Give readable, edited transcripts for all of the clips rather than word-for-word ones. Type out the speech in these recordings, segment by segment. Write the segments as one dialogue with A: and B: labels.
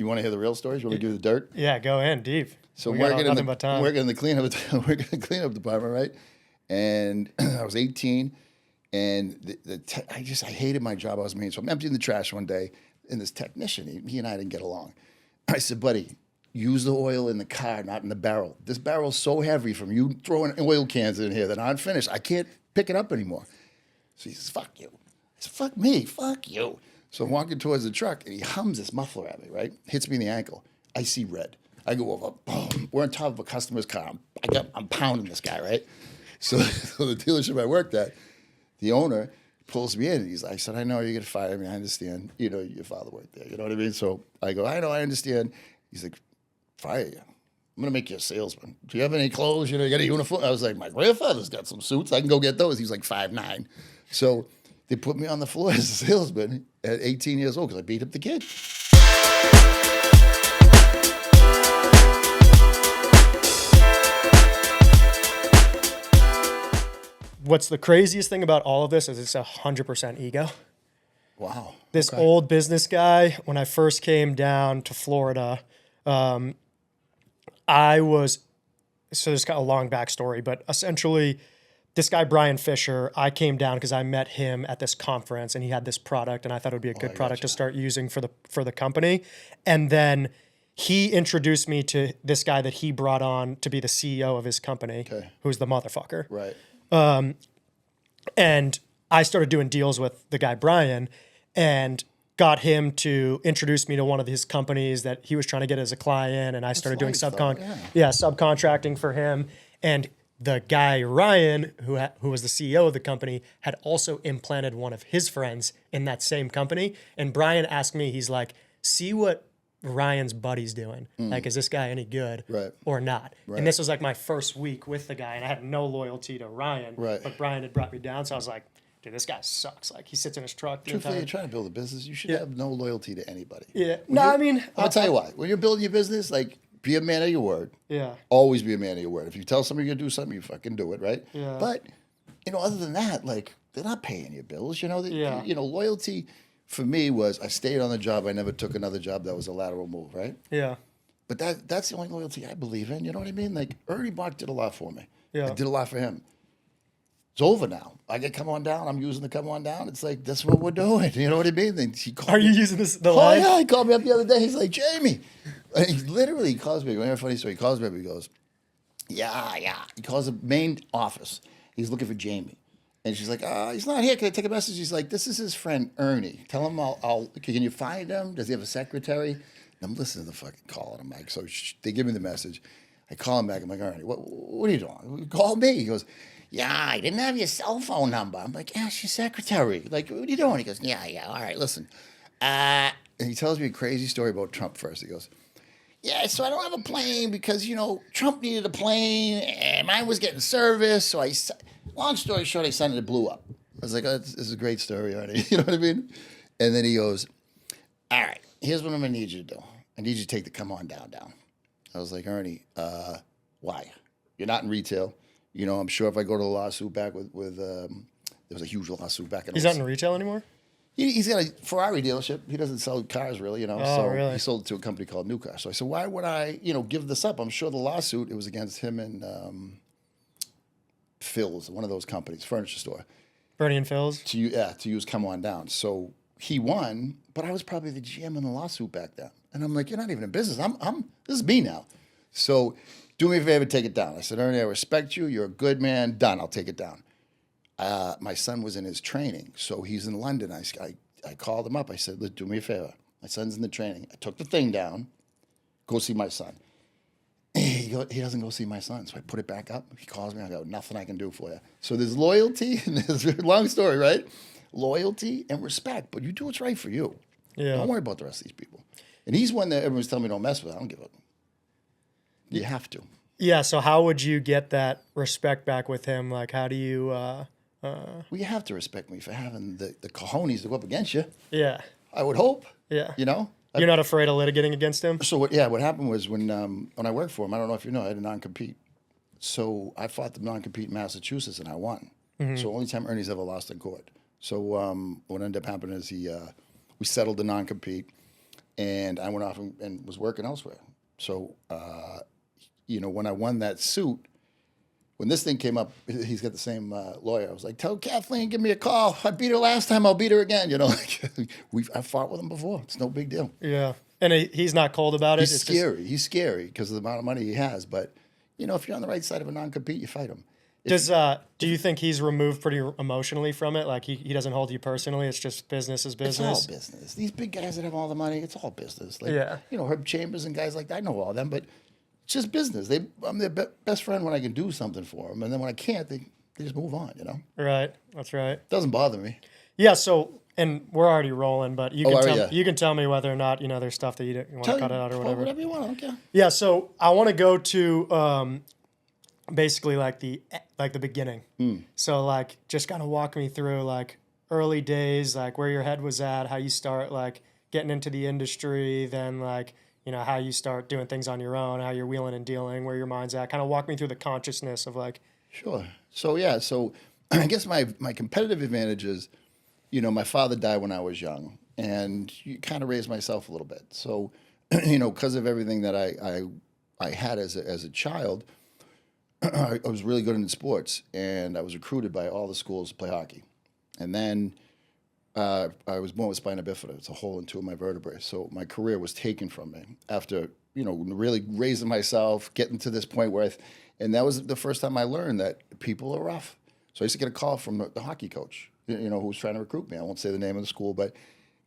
A: You want to hear the real stories? You want me to give you the dirt?
B: Yeah, go in deep.
A: So
B: we
A: I'm
B: got nothing but time.
A: working in the cleanup department, right? And I was 18, and I hated my job I was making. So I'm emptying the trash one day, and this technician, he and I didn't get along. I said, buddy, use the oil in the car, not in the barrel. This barrel's so heavy from you throwing oil cans in here that aren't finished. I can't pick it up anymore. So he says, fuck you. I said, fuck me, fuck you. So I'm walking towards the truck, and he hums this muffler at me, right? Hits me in the ankle. I see red. I go over, boom. We're on top of a customer's car. I'm pounding this guy, right? So the dealership I worked at, the owner pulls me in. And he's like, I said, I know you're going to fire me. I understand. You know, your father worked there. You know what I mean? So I go, I know, I understand. He's like, fire you. I'm going to make you a salesman. Do you have any clothes? You know, you got a uniform? I was like, my grandfather's got some suits. I can go get those. He's like 5'9". So they put me on the floor as a salesman at 18 years old because I beat up the kid.
B: What's the craziest thing about all of this is it's 100% ego.
A: Wow.
B: This old business guy, when I first came down to Florida, so there's got a long backstory, but essentially this guy, Brian Fisher, I came down because I met him at this conference and he had this product and I thought it would be a good product to start using for the company. And then he introduced me to this guy that he brought on to be the CEO of his company, who's the motherfucker.
A: Right.
B: And I started doing deals with the guy, Brian, and got him to introduce me to one of his companies that he was trying to get as a client. And I started doing subcontracting for him. And the guy, Ryan, who was the CEO of the company, had also implanted one of his friends in that same company. And Brian asked me, he's like, see what Ryan's buddy's doing. Like, is this guy any good or not? Right. And this was like my first week with the guy, and I had no loyalty to Ryan. Right. But Brian had brought me down, so I was like, dude, this guy sucks. Like, he sits in his truck.
A: Truthfully, you're trying to build a business. You should have no loyalty to anybody.
B: Yeah. I'll
A: tell you why. When you're building your business, like, be a man of your word. Yeah. Always be a man of your word. If you tell somebody you're going to do something, you fucking do it, right? Yeah. But, other than that, like, they're not paying your bills. Loyalty for me was I stayed on the job. I never took another job that was a lateral move, right? Yeah. But that's the only loyalty I believe in. You know what I mean? Like, Ernie Bach did a lot for me. Yeah. I did a lot for him. It's over now. I get come on down. I'm using the come on down. It's like, that's what we're doing. You know what I mean? Then he called
B: you using the line?
A: Oh, yeah. He called me up the other day. He's like, Jamie. And he calls me. A funny story. He calls me up. He goes, yeah. He calls the main office. He's looking for Jamie. And she's like, he's not here. Can I take a message? He's like, this is his friend, Ernie. Tell him can you find him? Does he have a secretary? And I'm listening to the fucking call. And I'm like, so they give me the message. I call him back. I'm like, Ernie, what are you doing? Call me. He goes, yeah, I didn't have your cell phone number. I'm like, ask your secretary. Like, what are you doing? He goes, yeah. All right, listen. And he tells me a crazy story about Trump first. He goes, yeah, so I don't have a plane because, Trump needed a plane and mine was getting service. So long story short, I sent it, it blew up. I was like, this is a great story, Ernie. You know what I mean? And then he goes, all right, here's what I'm going to need you to do. I need you to take the come on down. I was like, Ernie, why? You're not in retail. I'm sure if I go to a lawsuit back with there was a huge lawsuit back in.
B: He's not in retail anymore?
A: He's got a Ferrari dealership. He doesn't sell cars really,
B: Really?
A: He sold it to a company called New Car. So I said, why would I, give this up? I'm sure the lawsuit, it was against him and Phil's, one of those companies, furniture store.
B: Bernie and Phil's?
A: To use come on down. So he won, but I was probably the GM in the lawsuit back then. And I'm like, you're not even in business. This is me now. So do me a favor, take it down. I said, Ernie, I respect you. You're a good man. Done. I'll take it down. My son was in his training, so he's in London. I called him up. I said, do me a favor. My son's in the training. I took the thing down. Go see my son. He doesn't go see my son, so I put it back up. He calls me. I go, nothing I can do for you. So there's loyalty, and there's a long story, right? Loyalty and respect, but you do what's right for you. Yeah. Don't worry about the rest of these people. And he's one that everyone's telling me don't mess with. I don't give a. You have to.
B: Yeah. So how would you get that respect back with him? Like, how do you?
A: Well, you have to respect me for having the cojones to go up against you.
B: Yeah.
A: I would hope.
B: Yeah. You're not afraid of litigating against him?
A: So what happened was when I worked for him, I don't know if you know, I had a non-compete. So I fought the non-compete in Massachusetts and I won. Mm-hmm. So only time Ernie's ever lost in court. So what ended up happening is we settled the non-compete and I went off and was working elsewhere. So, when I won that suit, when this thing came up, he's got the same lawyer. I was like, tell Kathleen, give me a call. I beat her last time, I'll beat her again. I've fought with him before. It's no big deal.
B: Yeah. And he's not cold about it.
A: He's scary. He's scary because of the amount of money he has. But, if you're on the right side of a non-compete, you fight him.
B: Do you think he's removed pretty emotionally from it? Like he doesn't hold you personally. It's just business is business.
A: It's all business. These big guys that have all the money, it's all business. Like,
B: Yeah.
A: Herb Chambers and guys like that, I know all of them, but it's just business. I'm their best friend when I can do something for them. And then when I can't, they just move on,
B: Right. That's right.
A: Doesn't bother me.
B: Yeah. So, and we're already rolling, but you
A: you
B: can tell me whether or not, there's stuff that you want to cut out or whatever.
A: Whatever you want, I don't care.
B: Yeah. So I want to go to, basically like the beginning. So like just kind of walk me through like early days, like where your head was at, how you start like getting into the industry, then like, how you start doing things on your own, how you're wheeling and dealing, where your mind's at. Kind of walk me through the consciousness of like.
A: Sure. So I guess my competitive advantage is, my father died when I was young, and you kind of raised myself a little bit. So, because of everything that I had as a child, I was really good in sports, and I was recruited by all the schools to play hockey. And then I was born with spina bifida. It's a hole in two of my vertebrae. So my career was taken from me after, really raising myself, getting to this point where and that was the first time I learned that people are rough. So I used to get a call from the hockey coach, who was trying to recruit me. I won't say the name of the school, but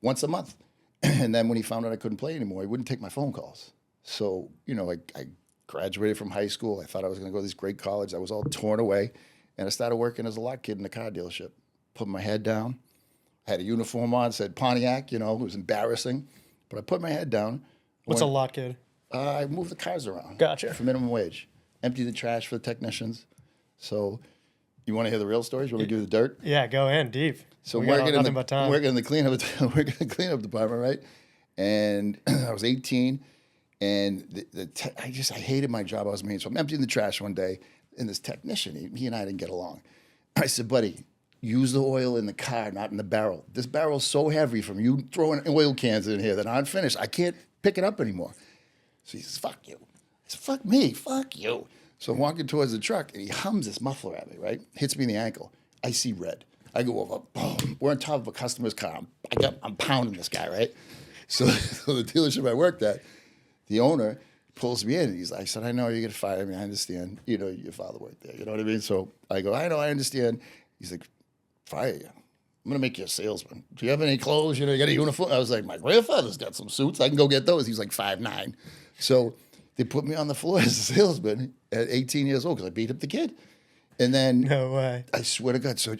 A: once a month. And then when he found out I couldn't play anymore, he wouldn't take my phone calls. So, I graduated from high school. I thought I was going to go to this great college. I was all torn away. And I started working as a lot kid in a car dealership. Put my head down. I had a uniform on, said Pontiac, it was embarrassing. But I put my head down.
B: What's a lot kid?
A: I moved the cars around.
B: Gotcha.
A: For minimum wage. Empty the trash for the technicians. So you want to hear the real stories? You want me to do the dirt?
B: Yeah, go in deep.
A: So
B: we
A: working
B: nothing but time.
A: Working in the cleanup department, right? And I was 18. And I hated my job I was making. So I'm emptying the trash one day, and this technician, he and I didn't get along. I said, buddy, use the oil in the car, not in the barrel. This barrel's so heavy from you throwing oil cans in here that aren't finished. I can't pick it up anymore. So he says, fuck you. I said, fuck me, fuck you. So I'm walking towards the truck, and he hums this muffler at me, right? Hits me in the ankle. I see red. I go over, boom. We're on top of a customer's car. I'm pounding this guy, right? So the dealership I worked at, the owner pulls me in, and I said, I know you're going to fire me. I understand. Your father worked there. You know what I mean? So I go, I know, I understand. He's like, fire you. I'm going to make you a salesman. Do you have any clothes? You got a uniform? I was like, my grandfather's got some suits. I can go get those. He's like 5'9". So they put me on the floor as a salesman at 18 years old because I beat up the kid. And then,
B: no way.
A: I swear to God. So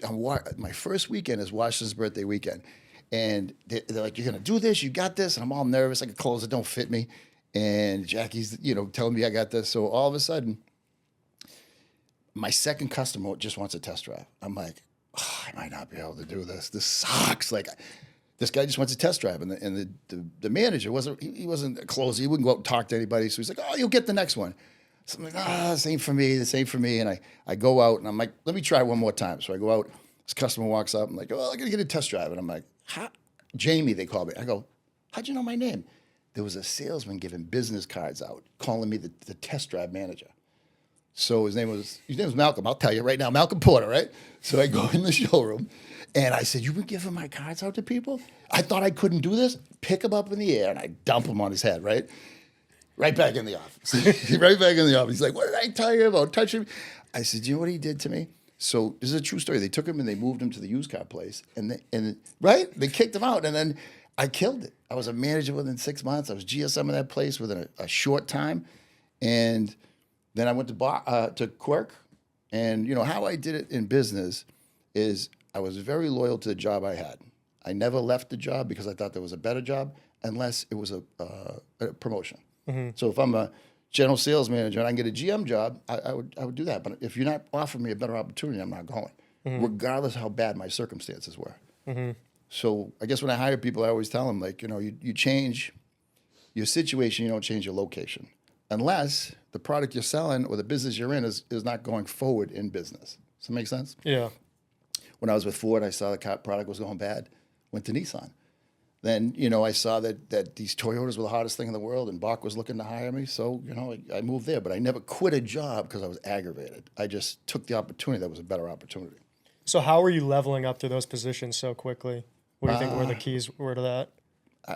A: my first weekend is Washington's birthday weekend. And they're like, you're going to do this. You got this. And I'm all nervous. I got clothes that don't fit me. And Jackie's, telling me I got this. So all of a sudden, my second customer just wants a test drive. I'm like, I might not be able to do this. This sucks. Like, this guy just wants a test drive. And the manager wasn't a closer. He wouldn't go out and talk to anybody. So he's like, oh, you'll get the next one. So I'm like, this ain't for me. This ain't for me. And I go out, and I'm like, let me try one more time. So I go out. This customer walks up. I'm like, oh, I got to get a test drive. And I'm like, Jamie, they call me. I go, how'd you know my name? There was a salesman giving business cards out, calling me the test drive manager. So his name was Malcolm. I'll tell you right now, Malcolm Porter, right? So I go in the showroom, and I said, you been giving my cards out to people? I thought I couldn't do this. Pick him up in the air, and I dump him on his head, right? Right back in the office. Right back in the office. He's like, what did I tell you about touching me? I said, do you know what he did to me? So this is a true story. They took him and they moved him to the used car place, and they kicked him out, and then I killed it. I was a manager within 6 months. I was GSM of that place within a short time. And then I went to Quirk. And, how I did it in business is I was very loyal to the job I had. I never left the job because I thought there was a better job unless it was a promotion. Mm-hmm. So if I'm a general sales manager and I can get a GM job, I would do that. But if you're not offering me a better opportunity, I'm not going, regardless of how bad my circumstances were. Mm-hmm. So I guess when I hire people, I always tell them, like, you change your situation, you don't change your location. Unless the product you're selling or the business you're in is not going forward in business. Does that make sense?
B: Yeah.
A: When I was with Ford, I saw the product was going bad. Went to Nissan. Then, I saw that these Toyotas were the hottest thing in the world, and Bach was looking to hire me. So, I moved there. But I never quit a job because I was aggravated. I just took the opportunity that was a better opportunity.
B: So how were you leveling up through those positions so quickly? What do you think were the keys were to that?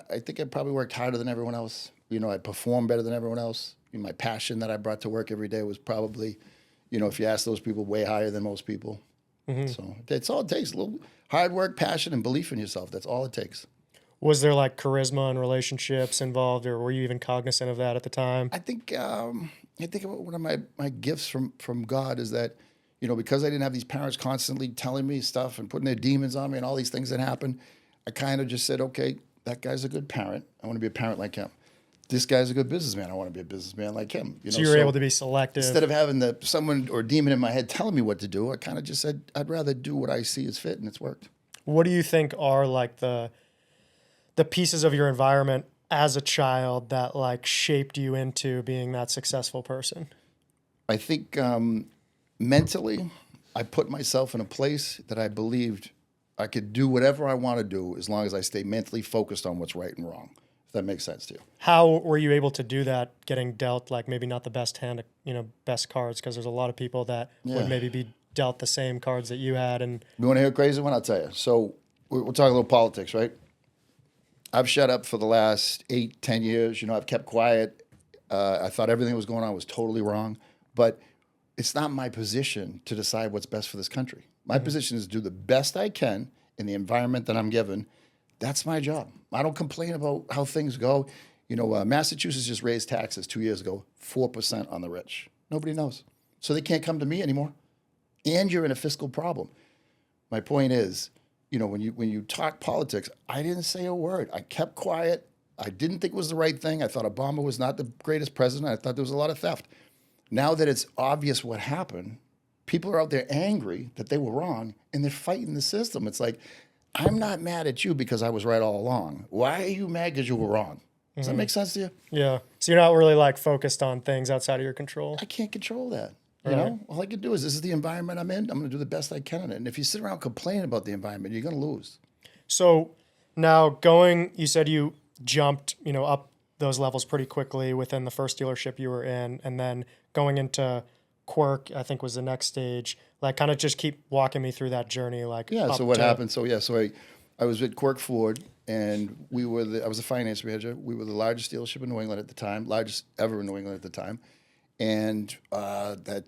A: I think I probably worked harder than everyone else. I performed better than everyone else. My passion that I brought to work every day was probably, if you ask those people, way higher than most people. So that's all it takes. A little hard work, passion, and belief in yourself. That's all it takes.
B: Was there like charisma and relationships involved, or were you even cognizant of that at the time?
A: I think about one of my gifts from God is that, because I didn't have these parents constantly telling me stuff and putting their demons on me and all these things that happen, I kind of just said, okay, that guy's a good parent. I want to be a parent like him. This guy's a good businessman. I want to be a businessman like him.
B: So you were able to be selective.
A: Instead of having someone or demon in my head telling me what to do, I kind of just said, I'd rather do what I see as fit, and it's worked.
B: What do you think are like the pieces of your environment as a child that like shaped you into being that successful person?
A: I think mentally, I put myself in a place that I believed I could do whatever I want to do as long as I stay mentally focused on what's right and wrong. If that makes sense to you.
B: How were you able to do that, getting dealt like maybe not the best hand, best cards? Because there's a lot of people that would maybe be dealt the same cards that you had. And
A: you want to hear a crazy one? I'll tell you. So we're talking a little politics, right? I've shut up for the last 8-10 years. I've kept quiet. I thought everything that was going on was totally wrong. But it's not my position to decide what's best for this country. My position is to do the best I can in the environment that I'm given. That's my job. I don't complain about how things go. Massachusetts just raised taxes 2 years ago, 4% on the rich. Nobody knows. So they can't come to me anymore. And you're in a fiscal problem. My point is, when you talk politics, I didn't say a word. I kept quiet. I didn't think it was the right thing. I thought Obama was not the greatest president. I thought there was a lot of theft. Now that it's obvious what happened, people are out there angry that they were wrong, and they're fighting the system. It's like, I'm not mad at you because I was right all along. Why are you mad because you were wrong? Does that make sense to you?
B: Yeah. So you're not really like focused on things outside of your control.
A: I can't control that. You know, all I can do is, this is the environment I'm in. I'm going to do the best I can in it. And if you sit around complaining about the environment, you're going to lose.
B: So now you said you jumped, up those levels pretty quickly within the first dealership you were in, and then going into Quirk, I think was the next stage. Like, kind of just keep walking me through that journey. Like,
A: yeah. So what happened? So I was at Quirk Ford, and I was a finance manager. We were the largest dealership in New England at the time, largest ever in New England at the time. And that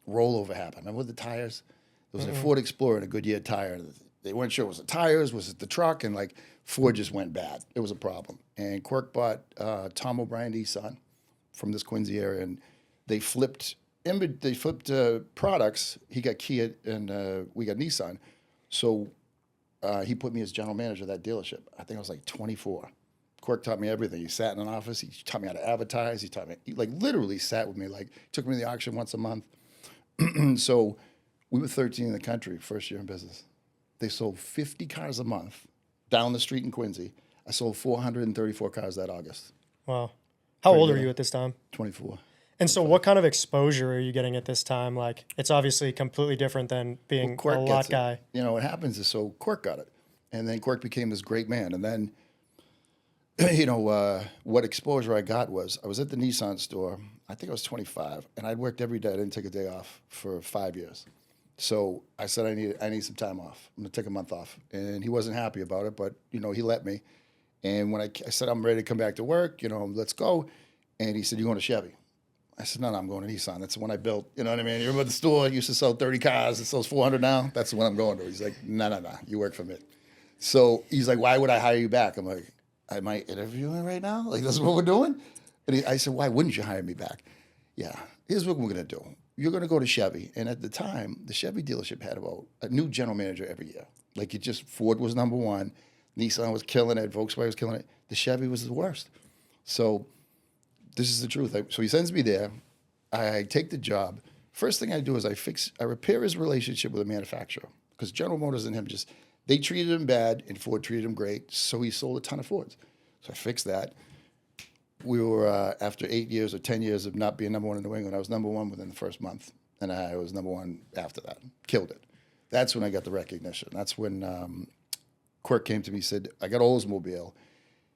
A: rollover happened. Remember the tires? There was a Ford Explorer and a Goodyear tire. They weren't sure, was it tires, was it the truck? And like, Ford just went bad. It was a problem. And Quirk bought Tom O'Brien Nissan from this Quincy area, and they flipped products. He got Kia, and we got Nissan. So he put me as general manager of that dealership. I think I was like 24. Quirk taught me everything. He sat in an office. He taught me how to advertise. He literally sat with me, took me to the auction once a month. So we were 13 in the country, first year in business. They sold 50 cars a month down the street in Quincy. I sold 434 cars that August.
B: Wow. How old are you at this time?
A: 24.
B: And so what kind of exposure are you getting at this time? Like, it's obviously completely different than being a lot guy.
A: What happens is, so Quirk got it. And then Quirk became this great man. And then, what exposure I got was, I was at the Nissan store. I think I was 25, and I'd worked every day. I didn't take a day off for 5 years. So I said, I need some time off. I'm going to take a month off. And he wasn't happy about it, but, he let me. And when I said, I'm ready to come back to work, let's go. And he said, you going to Chevy? I said, no, I'm going to Nissan. That's the one I built. You know what I mean? You remember the store? It used to sell 30 cars. It sells 400 now. That's the one I'm going to. He's like, no. You work for me. So he's like, why would I hire you back? I'm like, am I interviewing right now? Like, that's what we're doing? And I said, why wouldn't you hire me back? Yeah, here's what we're going to do. You're going to go to Chevy. And at the time, the Chevy dealership had about a new general manager every year. Like, Ford was number one. Nissan was killing it. Volkswagen was killing it. The Chevy was the worst. So this is the truth. So he sends me there. I take the job. First thing I do is I repair his relationship with the manufacturer, because General Motors and him they treated him bad and Ford treated him great. So he sold a ton of Fords. So I fixed that. We were, after 8 years or 10 years of not being number one in New England, I was number one within the first month. And I was number one after that. Killed it. That's when I got the recognition. That's when Quirk came to me, said, I got Oldsmobile.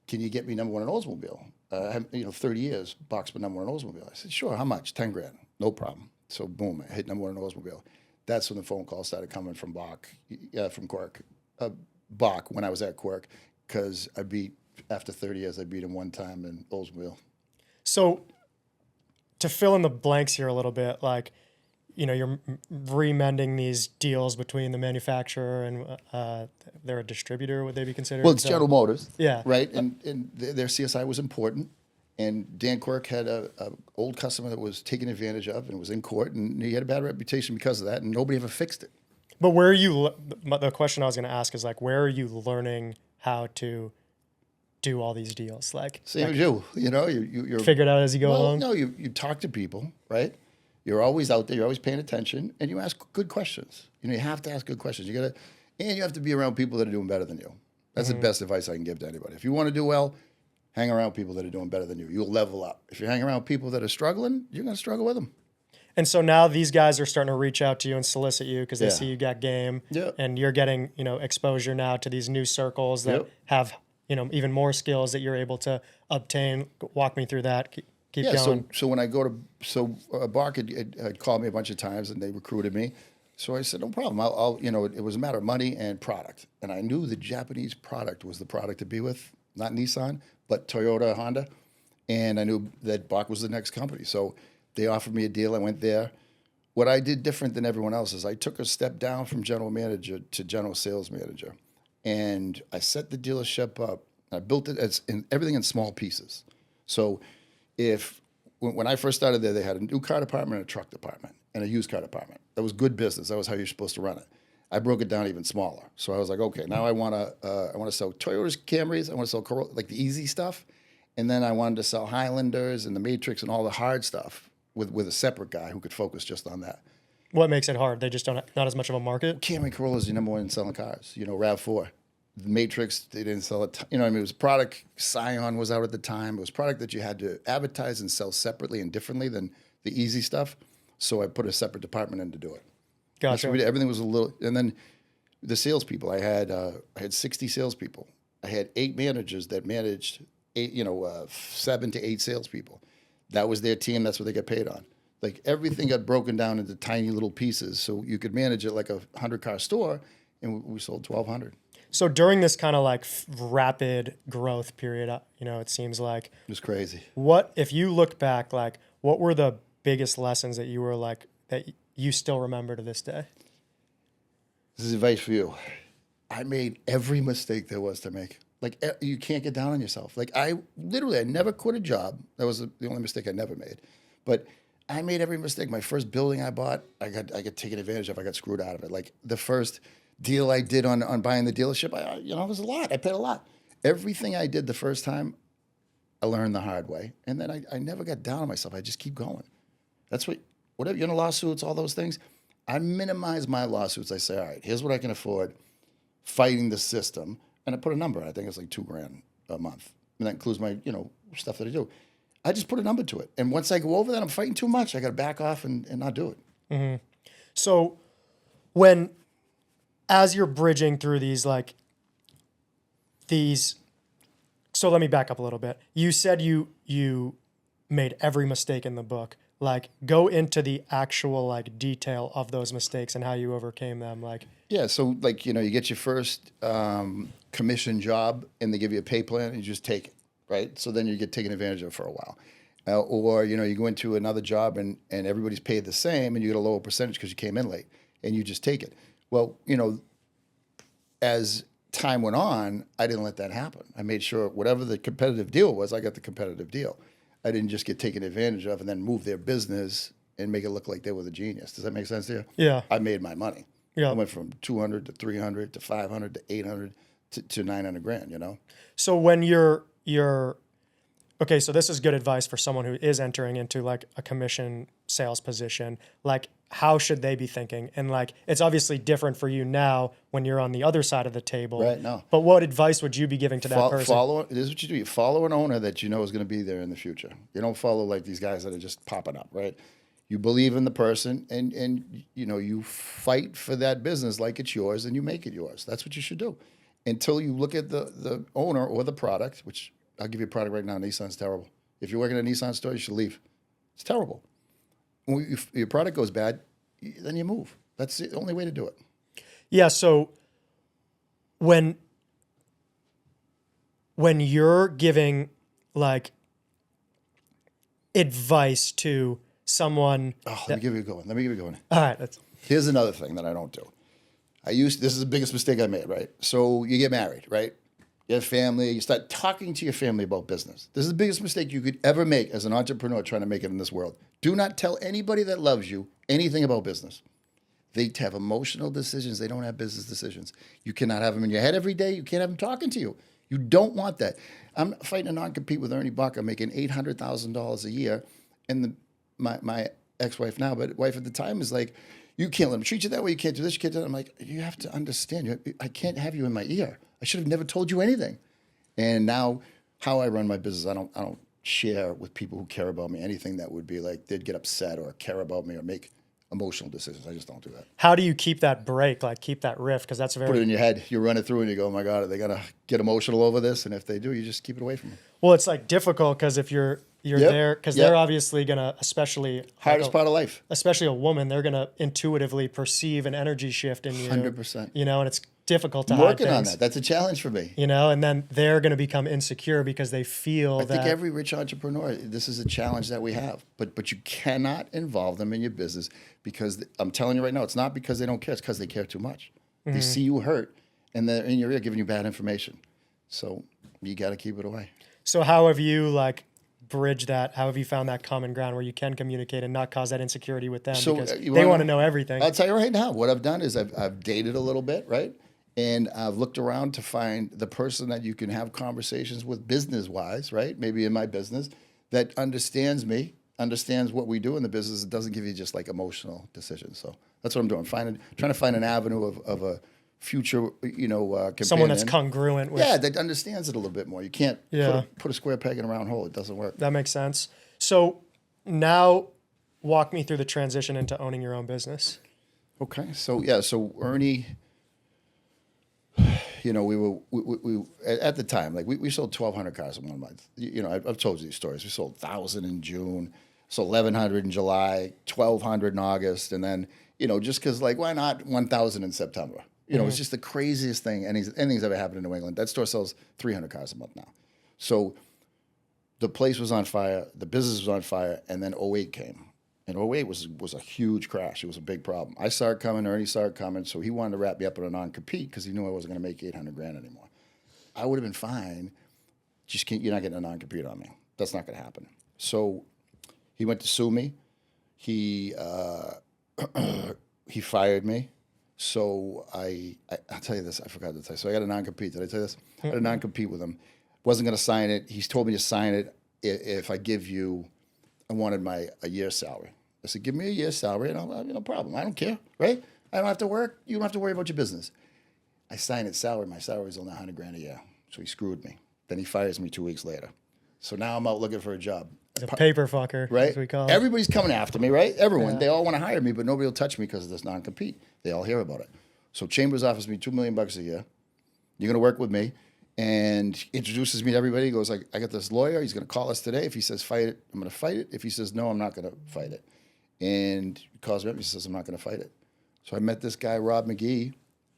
A: Can you get me number one in Oldsmobile? I have, 30 years, box been number one in Oldsmobile. I said, sure, how much? 10 grand. No problem. So boom, I hit number one in Oldsmobile. That's when the phone call started coming from from Quirk. Bach, when I was at Quirk, because after 30 years, I beat him one time in Oldsmobile.
B: So to fill in the blanks here a little bit, like, you're remending these deals between the manufacturer and they're a distributor, would they be considered?
A: Well, it's General Motors.
B: Yeah.
A: Right? And their CSI was important. And Dan Quirk had a old customer that was taken advantage of and was in court, and he had a bad reputation because of that, and nobody ever fixed it.
B: But where are you, the question I was going to ask is like, where are you learning how to do all these deals? Like,
A: Same as you, you're
B: figure it out as you go along?
A: No, you talk to people, right? You're always out there, you're always paying attention, and you ask good questions. You have to ask good questions. And you have to be around people that are doing better than you. That's the best advice I can give to anybody. If you want to do well, hang around people that are doing better than you. You'll level up. If you hang around people that are struggling, you're going to struggle with them.
B: And so now these guys are starting to reach out to you and solicit you because they see you got game,
A: Yep.
B: and you're getting, exposure now to these new circles that have, even more skills that you're able to obtain. Walk me through that. Keep going.
A: So when I go to, Bark had called me a bunch of times and they recruited me. So I said, no problem. I'll it was a matter of money and product. And I knew the Japanese product was the product to be with, not Nissan, but Toyota, Honda. And I knew that Bark was the next company. So they offered me a deal. I went there. What I did different than everyone else is I took a step down from general manager to general sales manager. And I set the dealership up. I built it everything in small pieces. So when I first started there, they had a new car department and a truck department and a used car department. That was good business. That was how you're supposed to run it. I broke it down even smaller. So I was like, okay, now I want to sell Toyotas, Camrys. I want to sell Corolla, like the easy stuff. And then I wanted to sell Highlanders and the Matrix and all the hard stuff with a separate guy who could focus just on that.
B: What makes it hard? They just don't not as much of a market?
A: Camry Corolla is the number one in selling cars. RAV4. The Matrix, they didn't sell it. It was product. Scion was out at the time. It was product that you had to advertise and sell separately and differently than the easy stuff. So I put a separate department in to do it.
B: Gotcha.
A: Everything was a little, and then the salespeople. I had 60 salespeople. I had 8 managers that managed 7 to 8 salespeople. That was their team. That's what they got paid on. Like everything got broken down into tiny little pieces, so you could manage it like a 100-car store, and we sold 1,200.
B: So during this kind of like rapid growth period, it seems like
A: It was crazy.
B: What if you look back, like what were the biggest lessons that you were like that you still remember to this day?
A: This is advice for you. I made every mistake there was to make. Like you can't get down on yourself. Like I never quit a job. That was the only mistake I never made. But I made every mistake. My first building I bought, I got taken advantage of. I got screwed out of it. Like the first deal I did on buying the dealership, it was a lot. I paid a lot. Everything I did the first time, I learned the hard way. And then I never got down on myself. I just keep going. That's whatever, lawsuits, all those things. I minimize my lawsuits. I say, all right, here's what I can afford fighting the system. And I put a number. I think it's like $2,000 a month. And that includes my, stuff that I do. I just put a number to it. And once I go over that, I'm fighting too much. I got to back off and not do it.
B: Mm-hmm. So as you're bridging through so let me back up a little bit. You said you made every mistake in the book. Like go into the actual like detail of those mistakes and how you overcame them. Like
A: yeah, so like you get your first commission job and they give you a pay plan and you just take it, right? So then you get taken advantage of for a while. Or you go into another job and everybody's paid the same and you get a lower percentage because you came in late and you just take it. Well, as time went on, I didn't let that happen. I made sure whatever the competitive deal was, I got the competitive deal. I didn't just get taken advantage of and then move their business and make it look like they were the genius. Does that make sense to you?
B: Yeah.
A: I made my money.
B: Yeah.
A: I went from 200 to 300 to 500 to 800 to 900 grand,
B: So when you're okay, so this is good advice for someone who is entering into like a commission sales position. Like how should they be thinking? And like it's obviously different for you now when you're on the other side of the table.
A: Right, no.
B: But what advice would you be giving to that person?
A: This is what you do. You follow an owner that you know is going to be there in the future. You don't follow like these guys that are just popping up, right? You believe in the person and you fight for that business like it's yours and you make it yours. That's what you should do. until you look at the owner or the product, which I'll give you a product right now. Nissan's terrible. If you're working at a Nissan store, you should leave. It's terrible. When your product goes bad, then you move. That's the only way to do it.
B: Yeah. So when you're giving like advice to someone,
A: Let me give you a good one.
B: All right.
A: Here's another thing that I don't do. This is the biggest mistake I made, right? So you get married, right? You have family, you start talking to your family about business. This is the biggest mistake you could ever make as an entrepreneur trying to make it in this world. Do not tell anybody that loves you anything about business. They have emotional decisions. They don't have business decisions. You cannot have them in your head every day. You can't have them talking to you. You don't want that. I'm fighting a non-compete with Ernie Barker, making $800,000 a year. And my ex-wife now, but wife at the time is like, you can't let them treat you that way. You can't do this. You can't do that. I'm like, you have to understand. I can't have you in my ear. I should have never told you anything. And now, how I run my business, I don't share with people who care about me anything that would be like they'd get upset or care about me or make emotional decisions. I just don't do that.
B: How do you keep that break, like keep that riff? Because that's
A: Put it in your head. You run it through and you go, oh my God, are they gonna get emotional over this? And if they do, you just keep it away from them.
B: Well, it's like difficult because if you're there, because they're obviously gonna, especially
A: hardest part of life,
B: especially a woman, they're gonna intuitively perceve an energy shift in you.
A: 100%.
B: You know, and it's difficult to
A: I'm
B: hide
A: working on
B: things.
A: that. That's a challenge for me.
B: You know, and then they're gonna become insecure because they feel
A: I think every rich entrepreneur, this is a challenge that we have. But you cannot involve them in your business because I'm telling you right now, it's not because they don't care. It's because they care too much.
B: Mm-hmm.
A: They see you hurt, and they're in your ear giving you bad information. So you got to keep it away.
B: So how have you like bridged that? How have you found that common ground where you can communicate and not cause that insecurity with them because they want to know everything?
A: I'll tell you right now, what I've done is I've dated a little bit, right? And I've looked around to find the person that you can have conversations with business-wise, right? Maybe in my business, that understands me, understands what we do in the business. It doesn't give you just like emotional decisions. So that's what I'm doing. Trying to find an avenue of a future, companion.
B: Someone that's congruent with.
A: Yeah, that understands it a little bit more. You can't put a square peg in a round hole. It doesn't work.
B: That makes sense. So now walk me through the transition into owning your own business.
A: Okay. So Ernie, we at the time, like we sold 1,200 cars in 1 month. I've told you these stories. We sold 1,000 in June, sold 1,100 in July, 1,200 in August, and then, just because like, why not 1,000 in September? It's just the craziest thing anything's ever happened in New England. That store sells 300 cars a month now. So the place was on fire, the business was on fire, and then '08 came. And '08 was a huge crash. It was a big problem. I saw it coming, Ernie saw it coming, so he wanted to wrap me up in a non-compete because he knew I wasn't going to make $800,000 anymore. I would have been fine. You're not getting a non-compete on me. That's not going to happen. So he went to sue me. He fired me. So I'll tell you this. I forgot to tell you. So I got a non-compete. Did I tell you this? I had a non-compete with him. Wasn't going to sign it. He's told me to sign it if I give you. I wanted a year's salary. I said, give me a year's salary, and I'll have no problem. I don't care, right? I don't have to work. You don't have to worry about your business. I signed his salary. My salary is only $100,000 a year. So he screwed me. Then he fires me 2 weeks later. So now I'm out looking for a job.
B: The paper fucker,
A: right?
B: As we call it.
A: Everybody's coming after me, right? Everyone. Yeah. They all want to hire me, but nobody will touch me because of this non-compete. They all hear about it. So Chambers offers me $2 million a year. You're going to work with me. And introduces me to everybody. He goes like, I got this lawyer. He's going to call us today. If he says fight it, I'm going to fight it. If he says no, I'm not going to fight it. And he calls me up. He says I'm not going to fight it. So I met this guy, Rob McKay,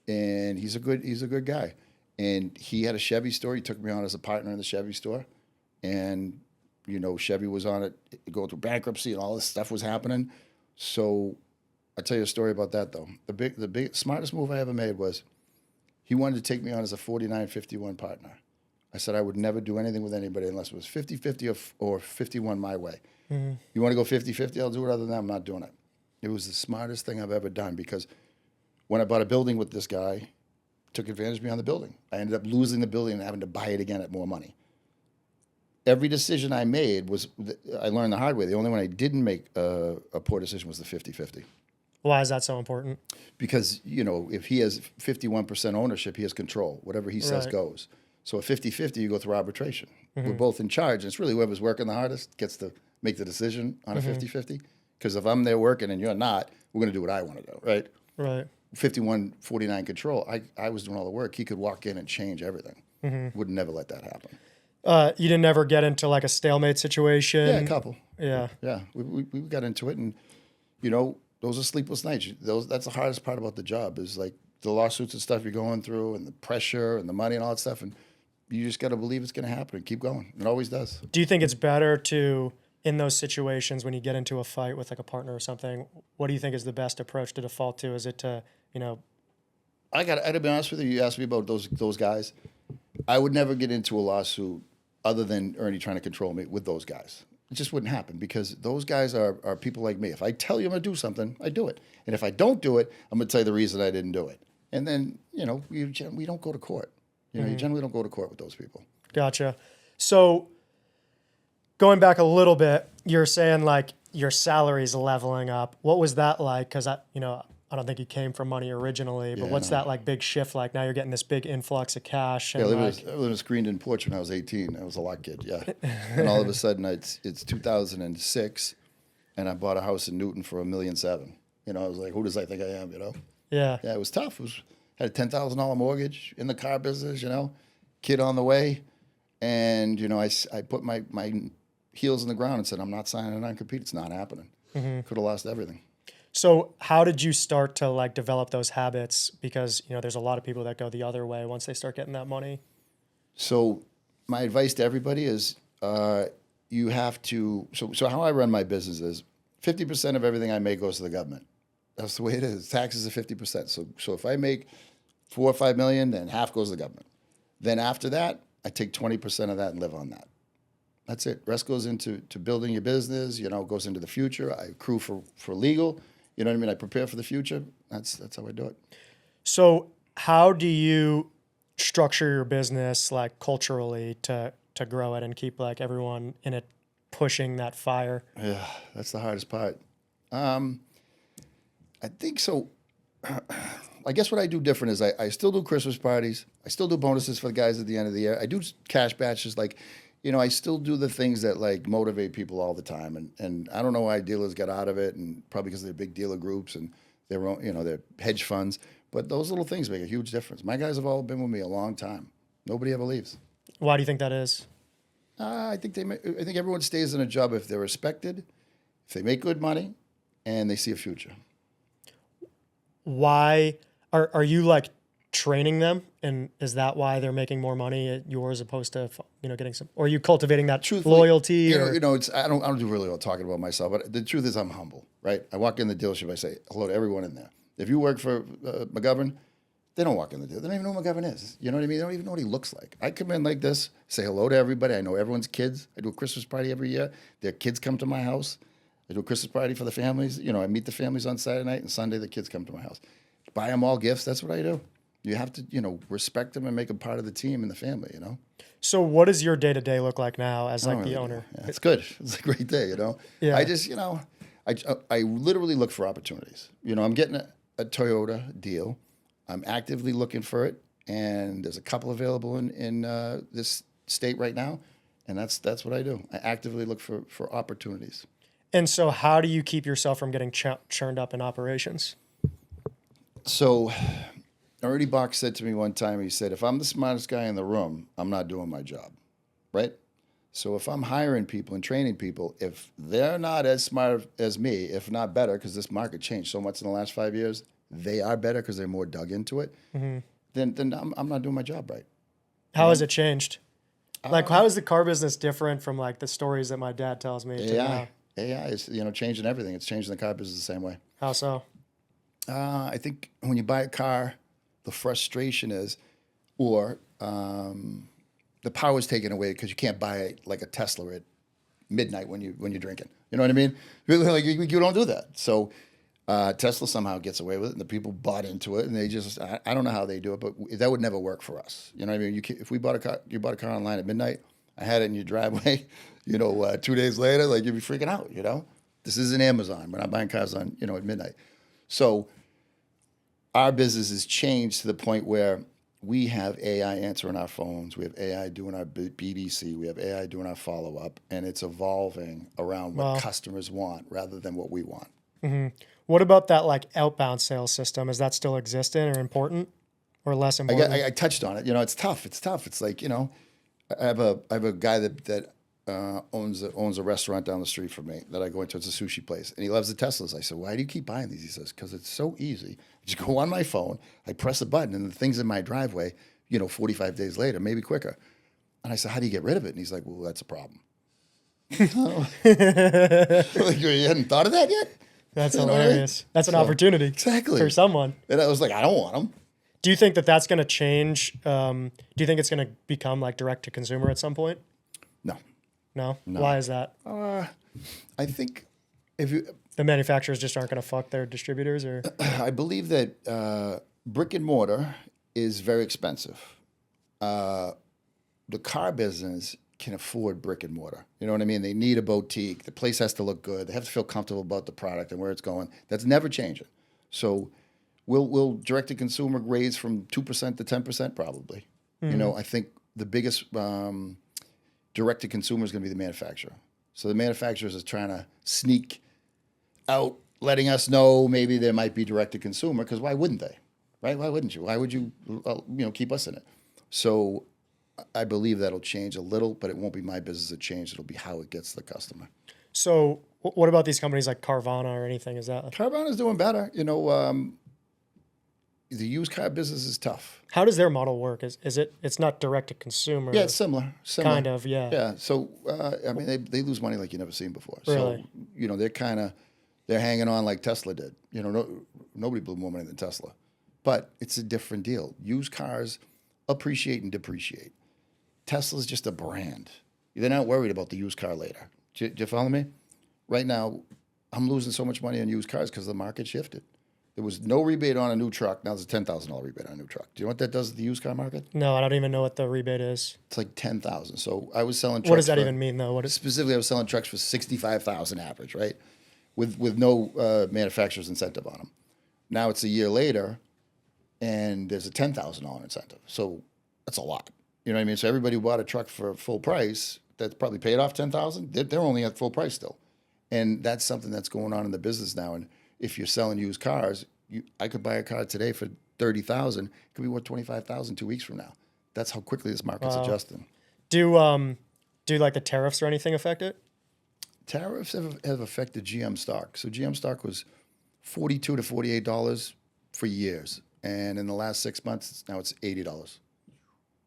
A: and he's a good guy. And he had a Chevy store. He took me on as a partner in the Chevy store. And Chevy was on it, going through bankruptcy, and all this stuff was happening. So I'll tell you a story about that though. The big smartest move I ever made was. He wanted to take me on as a 49-51 partner. I said I would never do anything with anybody unless it was 50-50 or 51 my way. Mm-hmm. You want to go 50-50? I'll do it. Other than that, I'm not doing it. It was the smartest thing I've ever done because when I bought a building with this guy, took advantage of me on the building. I ended up losing the building and having to buy it again at more money. Every decision I made I learned the hard way. The only one I didn't make a poor decision was the 50-50.
B: Why is that so important?
A: Because, if he has 51% ownership, he has control. Whatever he says goes. So at 50-50, you go through arbitration. Mm-hmm. We're both in charge. And it's really whoever's working the hardest gets to make the decision on a 50-50. Because if I'm there working and you're not, we're going to do what I want to do, right?
B: Right.
A: 5149 control. I was doing all the work. He could walk in and change everything. Would never let that happen.
B: You didn't ever get into like a stalemate situation?
A: Yeah, a couple.
B: Yeah.
A: Yeah, we got into it, and those are sleepless nights. That's the hardest part about the job is like the lawsuits and stuff you're going through, and the pressure and the money and all that stuff, and you just got to believe it's going to happen and keep going. It always does.
B: Do you think it's better to, in those situations when you get into a fight with like a partner or something, what do you think is the best approach to default to? Is it to,
A: I got to be honest with you. You asked me about those guys. I would never get into a lawsuit other than Ernie trying to control me with those guys. It just wouldn't happen because those guys are people like me. If I tell you I'm going to do something, I do it. And if I don't do it, I'm going to tell you the reason I didn't do it. And then, we don't go to court. You generally don't go to court with those people.
B: Gotcha. So going back a little bit, you're saying like your salary's leveling up. What was that like? Because I don't think you came from money originally, but what's that like big shift like? Now you're getting this big influx of cash. And
A: I lived in a screened-in porch when I was 18. I was a lot kid, yeah. And all of a sudden, it's 2006, and I bought a house in Newton for $1.7 million. I was like, who does I think I am?
B: Yeah.
A: Yeah, it was tough. Had a $10,000 mortgage in the car business. Kid on the way, and I put my heels in the ground and said, I'm not signing a non-compete. It's not happening. Could have lost everything.
B: So how did you start to like develop those habits? Because, there's a lot of people that go the other way once they start getting that money.
A: So my advice to everybody is you have to, so how I run my business is 50% of everything I make goes to the government. That's the way it is. Taxes are 50%. So if I make 4 or 5 million, then half goes to the government. Then after that, I take 20% of that and live on that. That's it. Rest goes into building your business, goes into the future. I accrue for legal. You know what I mean? I prepare for the future. That's how I do it.
B: So how do you structure your business like culturally to grow it and keep like everyone in it pushing that fire?
A: Yeah, that's the hardest part. I think so. I guess what I do different is I still do Christmas parties. I still do bonuses for the guys at the end of the year. I do cash batches. I still do the things that like motivate people all the time. And I don't know why dealers got out of it, and probably because they're big dealer groups and their own, their hedge funds. But those little things make a huge difference. My guys have all been with me a long time. Nobody ever leaves.
B: Why do you think that is?
A: I think everyone stays in a job if they're respected, if they make good money, and they see a future.
B: Why are you like training them, and is that why they're making more money at yours opposed to getting some? Or are you cultivating that loyalty?
A: I don't do really well talking about myself, but the truth is I'm humble, right? I walk in the dealership, I say hello to everyone in there. If you work for McGovern, they don't walk in the dealership. They don't even know who McGovern is. You know what I mean? They don't even know what he looks like. I come in like this, say hello to everybody. I know everyone's kids. I do a Christmas party every year. Their kids come to my house. I do a Christmas party for the families. I meet the families on Saturday night, and Sunday the kids come to my house. Buy them all gifts. That's what I do. You have to, respect them and make them part of the team and the family,
B: So what does your day-to-day look like now as like the owner?
A: Yeah, it's good. It's a great day,
B: Yeah.
A: I just, I literally look for opportunities. I'm getting a Toyota deal. I'm actively looking for it, and there's a couple available in this state right now, and that's what I do. I actively look for opportunities.
B: And so how do you keep yourself from getting churned up in operations?
A: So Ernie Bach said to me one time, he said, if I'm the smartest guy in the room, I'm not doing my job, right? So if I'm hiring people and training people, if they're not as smart as me, if not better, because this market changed so much in the last 5 years, they are better because they're more dug into it, then I'm not doing my job right.
B: How has it changed? Like, how is the car business different from like the stories that my dad tells me?
A: AI is changing everything. It's changing the car business the same way.
B: How so?
A: I think when you buy a car, the frustration is, or the power is taken away because you can't buy it like a Tesla at midnight when you're drinking. You know what I mean? Like you don't do that. So Tesla somehow gets away with it, and the people bought into it, and they just I don't know how they do it, but that would never work for us. You know what I mean? If we bought a car, you bought a car online at midnight, I had it in your driveway. 2 days later, like you'd be freaking out. This isn't Amazon. We're not buying cars on at midnight. So our business has changed to the point where we have AI answering our phones. We have AI doing our BDC. We have AI doing our follow-up. And it's evolving around what customers want rather than what we want.
B: What about that like outbound sales system? Is that still existent or important or less important?
A: I touched on it. You know, it's tough. It's tough. It's like, you know, I have a guy that owns a restaurant down the street from me that I go into. It's a sushi place, and he loves the Teslas. I said, "Why do you keep buying these?" He says, "Because it's so easy. I just go on my phone, I press a button, and the thing's in my driveway. 45 days later, maybe quicker." And I said, "How do you get rid of it?" And he's like, "Well, that's a problem." Like, you hadn't thought of that yet?
B: That's hilarious. That's an opportunity
A: exactly
B: for someone.
A: And I was like, I don't want them.
B: Do you think that that's going to change? Do you think it's going to become like direct to consumer at some point?
A: No.
B: No? Why is that?
A: I think if you,
B: The manufacturers just aren't going to fuck their distributors, or
A: I believe that brick and mortar is very expensive. The car business can afford brick and mortar. You know what I mean? They need a boutique. The place has to look good. They have to feel comfortable about the product and where it's going. That's never changing. So will direct to consumer raise from 2% to 10% probably. I think the biggest direct to consumer is going to be the manufacturer. So the manufacturers is trying to sneak out, letting us know maybe there might be direct to consumer, because why wouldn't they? Right? Why wouldn't you? Why would you keep us in it? So I believe that'll change a little, but it won't be my business to change. It'll be how it gets to the customer.
B: So what about these companies like Carvana or anything? Is that
A: Carvana's doing better. The used car business is tough.
B: how does their model work? Is it? It's not direct to consumer.
A: Yeah, it's similar.
B: Kind of. Yeah.
A: Yeah. So they lose money like you never seen before.
B: Really?
A: So they're hanging on like Tesla did. Nobody blew more money than Tesla, but it's a different deal. Used cars appreciate and depreciate. Tesla's just a brand. They're not worried about the used car later. Do you follow me? Right now, I'm losing so much money on used cars because the market shifted. There was no rebate on a new truck. Now there's a $10,000 rebate on a new truck. Do you know what that does to the used car market?
B: No, I don't even know what the rebate is.
A: It's like $10,000. So I was selling trucks.
B: What does that even mean, though?
A: Specifically, I was selling trucks for $65,000 average, right? With no manufacturer's incentive on them. Now it's a year later, and there's a $10,000 incentive. So that's a lot. You know what I mean? So everybody who bought a truck for full price, that's probably paid off $10,000. They're only at full price still, and that's something that's going on in the business now. And if you're selling used cars, I could buy a car today for $30,000. It could be worth $25,000 2 weeks from now. That's how quickly this market's adjusting.
B: Do like the tariffs or anything affect it?
A: Tariffs have affected GM stock. So GM stock was $42 to $48 for years, and in the last 6 months, now it's $80.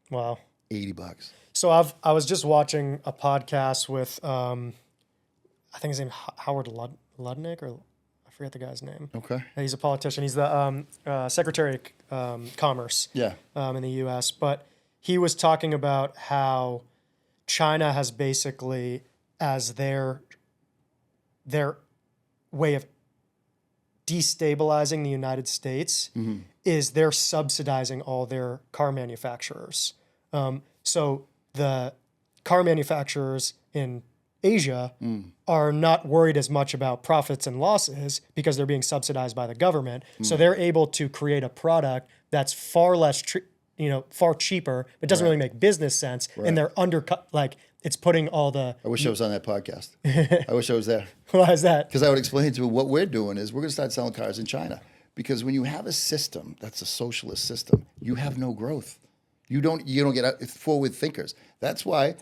B: Wow.
A: $80.
B: So I was just watching a podcast with I think his name Howard Ludnick, or I forget the guy's name.
A: Okay.
B: He's a politician. He's the Secretary of Commerce.
A: Yeah.
B: In the U.S. But he was talking about how China has basically, as their way of destabilizing the United States, is they're subsidizing all their car manufacturers. So the car manufacturers in Asia are not worried as much about profits and losses because they're being subsidized by the government. So they're able to create a product that's far less, far cheaper, but doesn't really make business sense. Right. And they're undercut, like it's putting all the.
A: I wish I was on that podcast. I wish I was there.
B: Why is that?
A: Because I would explain to him what we're doing is we're going to start selling cars in China. Because when you have a system that's a socialist system, you have no growth. You don't get forward thinkers. That's why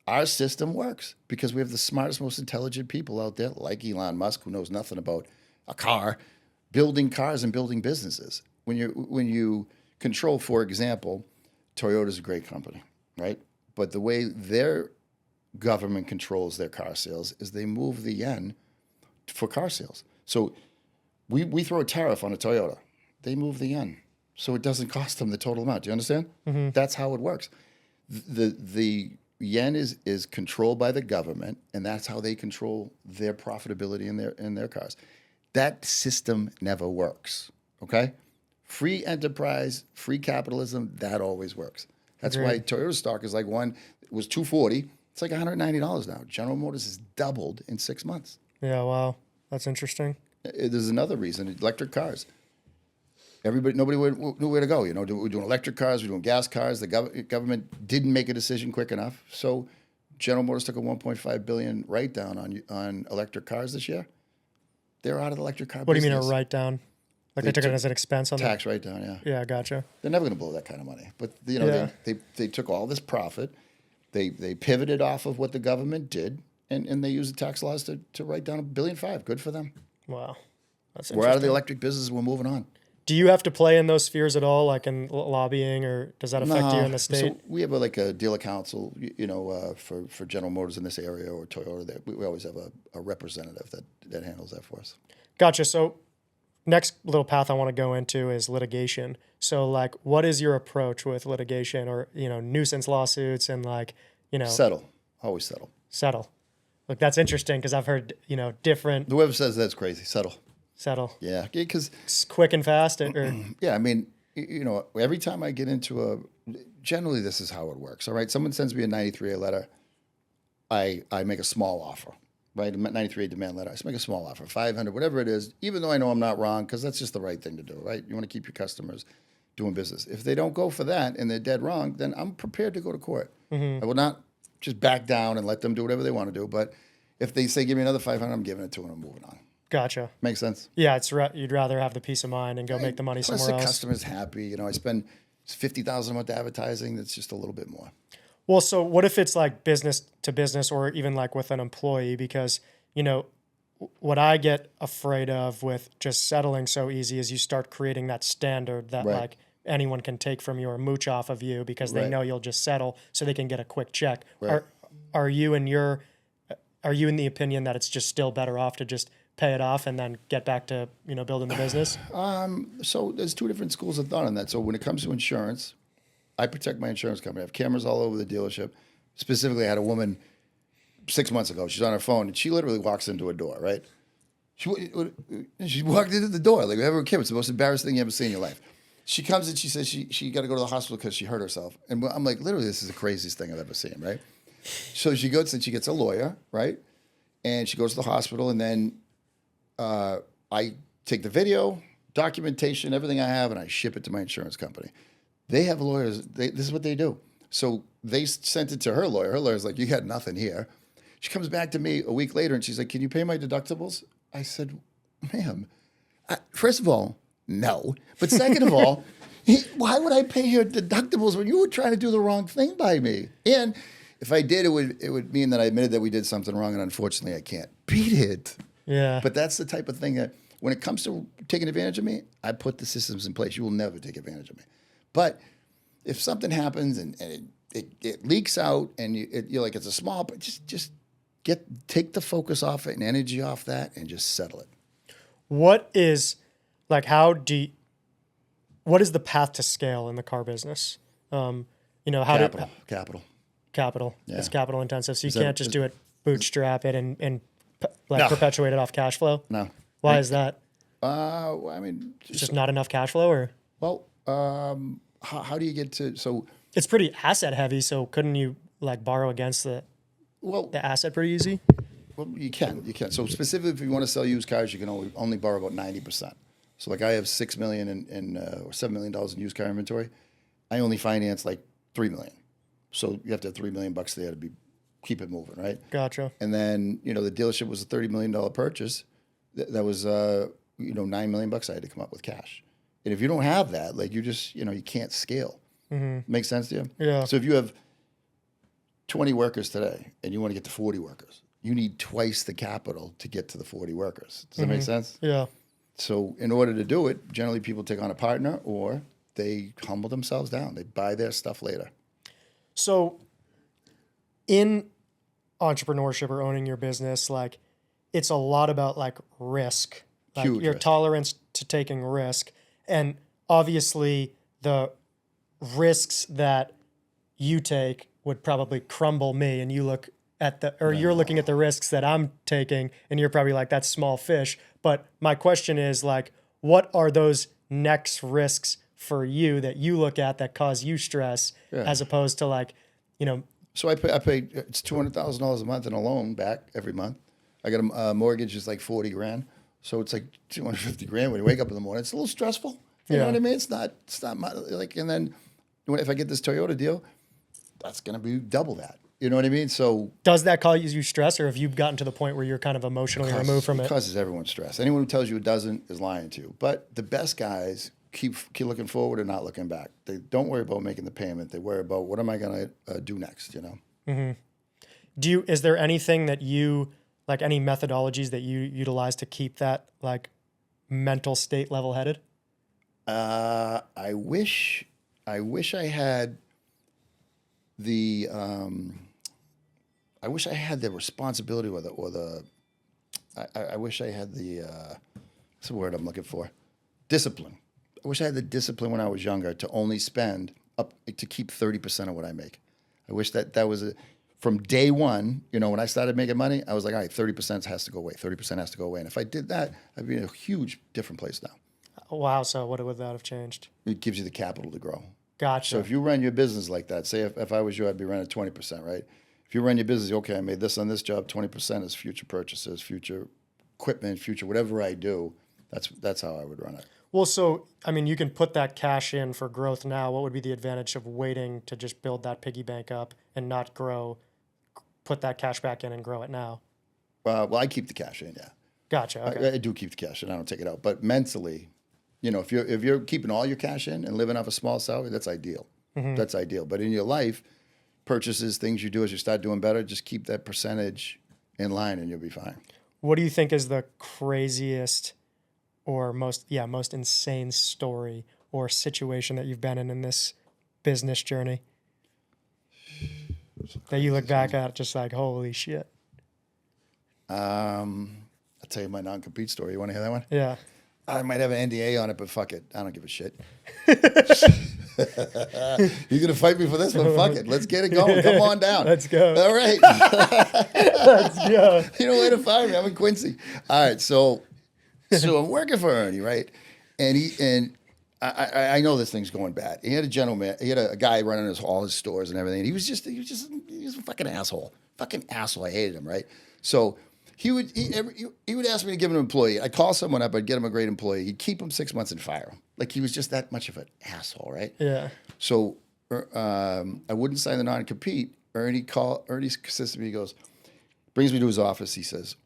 A: our system works, because we have the smartest, most intelligent people out there, like Elon Musk, who knows nothing about a car, building cars and building businesses. When you control, for example, Toyota's a great company, right? But the way their government controls their car sales is they move the yen for car sales. So we throw a tariff on a Toyota. They move the yen, so it doesn't cost them the total amount. Do you understand? Mm-hmm. That's how it works. The yen is controlled by the government, and that's how they control their profitability in their cars. That system never works. Okay, free enterprise, free capitalism, that always works. That's why Toyota stock is like it was $240. It's like $190 now. General Motors has doubled in 6 months.
B: Yeah, wow, that's interesting.
A: There's another reason: electric cars. Nobody knew where to go. We're doing electric cars, we're doing gas cars. The government didn't make a decision quick enough, so General Motors took a $1.5 billion write down on electric cars this year. They're out of the electric car
B: What do you
A: business.
B: mean a write down? Like they took it as an expense on
A: Tax write down, yeah.
B: Yeah, gotcha.
A: They're never going to blow that kind of money. But, you know,
B: Yeah.
A: they took all this profit. They pivoted off of what the government did, and they used the tax laws to write down $1.5 billion. Good for them.
B: Wow. That's
A: We're out of the
B: interesting.
A: electric business. We're moving on.
B: Do you have to play in those spheres at all, like in lobbying, or does that affect you in the state?
A: So we have a dealer council, for General Motors in this area or Toyota. That we always have a representative that handles that for us.
B: Gotcha. So next little path I want to go into is litigation. So like, what is your approach with litigation or, nuisance lawsuits and like,
A: Settle. Always settle.
B: settle? Look, that's interesting because I've heard, different
A: Whoever says that's crazy, settle.
B: settle.
A: Yeah, because
B: It's quick and fast. Or
A: yeah, I mean, every time I get into generally this is how it works. All right, someone sends me a 93A letter, I make a small offer, right? A 93A demand letter. I just make a small offer, 500, whatever it is, even though I know I'm not wrong, because that's just the right thing to do, right? You want to keep your customers doing business. If they don't go for that and they're dead wrong, then I'm prepared to go to court. I will not just back down and let them do whatever they want to do. But if they say give me another 500, I'm giving it to them and I'm moving on.
B: gotcha.
A: Makes sense.
B: Yeah, you'd rather have the peace of mind and go make the money
A: Plus
B: somewhere
A: the
B: else.
A: customer's happy. I spend $50,000 a month advertising. That's just a little bit more.
B: Well, so what if it's like business to business or even like with an employee? Because, what I get afraid of with just settling so easy is you start creating that standard that
A: Right.
B: like anyone can take from you or mooch off of you because they
A: Right.
B: know you'll just settle so they can get a quick check.
A: Right.
B: Are you in the opinion that it's just still better off to just pay it off and then get back to, building the business?
A: So there's two different schools of thought on that. So when it comes to insurance, I protect my insurance company. I have cameras all over the dealership. Specifically, I had a woman 6 months ago. She's on her phone, and she literally walks into a door, right? She walked into the door like whoever kid. It's the most embarrassing thing you ever see in your life. She comes and she says she got to go to the hospital because she hurt herself. And I'm like, literally, this is the craziest thing I've ever seen, right? So she goes and she gets a lawyer, right? And she goes to the hospital, and then I take the video, documentation, everything I have, and I ship it to my insurance company. They have lawyers. This is what they do. So they sent it to her lawyer. Her lawyer's like, you got nothing here. She comes back to me a week later, and she's like, can you pay my deductibles? I said, ma'am, first of all, no. But second of all, why would I pay your deductibles when you were trying to do the wrong thing by me? And if I did, it would mean that I admitted that we did something wrong, and unfortunately, I can't beat it.
B: Yeah.
A: But that's the type of thing that when it comes to taking advantage of me, I put the systems in place. You will never take advantage of me. But if something happens and it leaks out and you're like, it's a small, but just take the focus off it and energy off that and just settle it.
B: What is like, what is the path to scale in the car business?
A: Capital.
B: Capital.
A: Yeah.
B: It's capital intensive. So you
A: that-
B: can't just do it, bootstrap it and
A: No.
B: perpetuate it off cash flow.
A: No.
B: Why is that?
A: I mean,
B: Just not enough cash flow, or
A: well, how do you get to, so,
B: it's pretty asset heavy. So couldn't you like borrow against the asset pretty easy?
A: well, you can. So specifically, if you want to sell used cars, you can only borrow about 90%. So like I have $6 million or $7 million in used car inventory. I only finance like $3 million. So you have to have $3 million there to keep it moving, right?
B: Gotcha.
A: And then, the dealership was a $30 million purchase. That was, $9 million I had to come up with cash. And if you don't have that, like you just, you can't scale. Makes sense to you?
B: Yeah.
A: So if you have 20 workers today and you want to get to 40 workers, you need twice the capital to get to the 40 workers. Does that make sense?
B: Yeah.
A: So in order to do it, generally people take on a partner or they humble themselves down. They buy their stuff later.
B: So in entrepreneurship or owning your business, like it's a lot about like risk, like
A: Huge
B: your
A: risk.
B: tolerance to taking risk. And obviously the risks that you take would probably crumble me, and you look at you're looking at the risks that I'm taking and you're probably like, that's small fish. But my question is like, what are those next risks for you that you look at that cause you stress as opposed to like,
A: So I pay it's $200,000 a month in a loan back every month. I got a mortgage is like 40 grand. So it's like 250 grand when you wake up in the morning. It's a little stressful. You know what I mean? It's not my, like, and then if I get this Toyota deal, that's going to be double that. You know what I mean? So
B: Does that cause you stress, or have you gotten to the point where you're kind of emotionally removed from
A: it
B: it?
A: causes everyone stress. Anyone who tells you it doesn't is lying to you. But the best guys keep looking forward and not looking back. They don't worry about making the payment. They worry about what am I going to do next, you know?
B: Is there anything that you, like any methodologies that you utilize to keep that like mental state level headed?
A: I wish I had the I wish I had the responsibility I wish I had the what's the word I'm looking for? Discipline. I wish I had the discipline when I was younger to only spend up to keep 30% of what I make. I wish that was from day one, you know, when I started making money, I was like, all right, 30% has to go away. 30% has to go away. And if I did that, I'd be in a huge different place now.
B: Wow. So what would that have changed?
A: It gives you the capital to grow.
B: Gotcha.
A: So if you run your business like that, say if I was you, I'd be running 20%, right? If you run your business, okay, I made this on this job, 20% is future purchases, future equipment, future whatever I do. That's how I would run it.
B: Well, so, I mean, you can put that cash in for growth now. What would be the advantage of waiting to just build that piggy bank up and not grow, put that cash back in and grow it now?
A: Well, I keep the cash in, yeah.
B: Gotcha. Okay.
A: I do keep the cash in. I don't take it out. But mentally, you know, if you're keeping all your cash in and living off a small salary, that's ideal. That's ideal. But in your life, purchases, things you do as you start doing better, just keep that percentage in line and you'll be fine.
B: What do you think is the craziest or most insane story or situation that you've been in this business journey that you look back at just like, holy shit?
A: I'll tell you my non-compete story. You want to hear that one?
B: Yeah.
A: I might have an NDA on it, but fuck it. I don't give a shit. You're going to fight me for this one? Fuck it. Let's get it going. Come on down.
B: Let's go.
A: All right.
B: Let's go.
A: You know where to find me. I'm in Quincy. All right. So I'm working for Ernie, right? And I know this thing's going bad. He had a gentleman. He had a guy running all his stores and everything. And he was a fucking asshole. Fucking asshole. I hated him, right? So he would ask me to give him an employee. I'd call someone up. I'd get him a great employee. He'd keep him 6 months and fire him. Like he was just that much of an asshole, right?
B: Yeah.
A: So I wouldn't sign the non-compete. Ernie consisted me. He goes, brings me to his office. He says,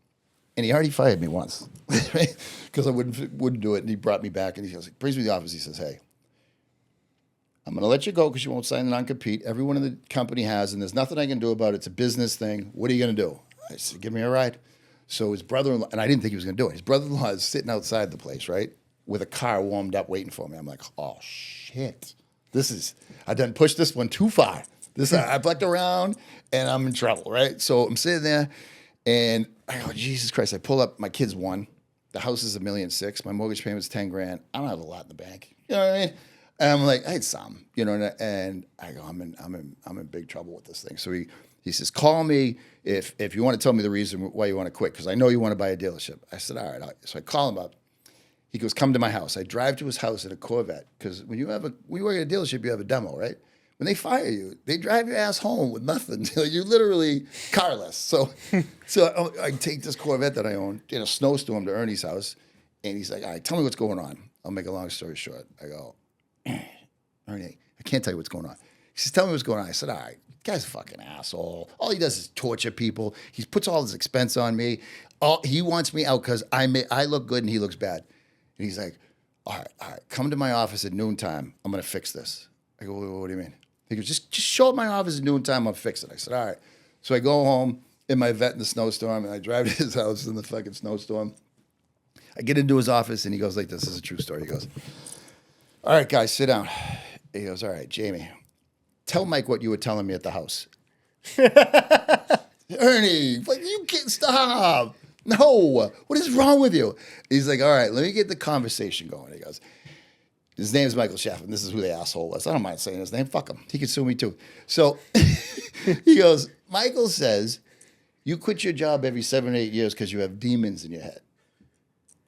A: and he already fired me once, right? Because I wouldn't do it. And he brought me back and he goes, brings me to the office. He says, hey, I'm going to let you go because you won't sign the non-compete. Everyone in the company has, and there's nothing I can do about it. It's a business thing. What are you going to do? I said, give me a ride. So his brother-in-law, and I didn't think he was going to do it. His brother-in-law is sitting outside the place, right, with a car warmed up waiting for me. I'm like, oh, shit. I done pushed this one too far. I fucked around, and I'm in trouble, right? So I'm sitting there, and I go, Jesus Christ. I pull up. My kid's one. The house is $1.6 million. My mortgage payment's $10,000. I don't have a lot in the bank. You know what I mean? And I'm like, I had some, you know, and I go, I'm in big trouble with this thing. So he says, call me if you want to tell me the reason why you want to quit, because I know you want to buy a dealership. I said, all right. So I call him up. He goes, come to my house. I drive to his house in a Corvette, because when you work at a dealership, you have a demo, right? When they fire you, they drive your ass home with nothing. You're literally carless. So I take this Corvette that I own in a snowstorm to Ernie's house, and he's like, all right, tell me what's going on. I'll make a long story short. I go, Ernie, I can't tell you what's going on. He says, tell me what's going on. I said, all right, guy's a fucking asshole. All he does is torture people. He puts all his expense on me. He wants me out because I look good and he looks bad. And he's like, all right, come to my office at noontime. I'm going to fix this. I go, what do you mean? He goes, just show up at my office at noontime. I'll fix it. I said, all right. So I go home in my vet in the snowstorm, and I drive to his house in the fucking snowstorm. I get into his office, and he goes like this. This is a true story. He goes, all right, guys, sit down. He goes, all right, Jamie, tell Mike what you were telling me at the house. Ernie, like, you can't stop. No, what is wrong with you? He's like, all right, let me get the conversation going. He goes, his name's Michael Shakin. This is who the asshole was. I don't mind saying his name. Fuck him. He could sue me too. So he goes, Michael says, you quit your job every 7 or 8 years because you have demons in your head.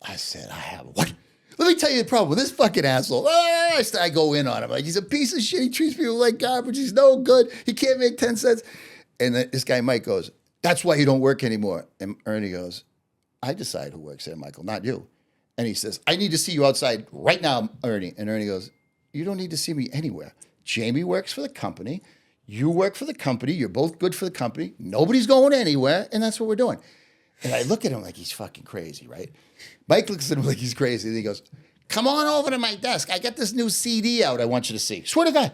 A: I said, I have what? Let me tell you the problem with this fucking asshole. I go in on him. Like, he's a piece of shit. He treats people like garbage. He's no good. He can't make 10 cents. And then this guy, Mike, goes, that's why you don't work anymore. And Ernie goes, I decide who works there, Michael, not you. And he says, I need to see you outside right now, Ernie. And Ernie goes, you don't need to see me anywhere. Jamie works for the company. You work for the company. You're both good for the company. Nobody's going anywhere, and that's what we're doing. And I look at him like he's fucking crazy, right? Mike looks at him like he's crazy, and he goes, come on over to my desk. I got this new CD out I want you to see. Swear to God.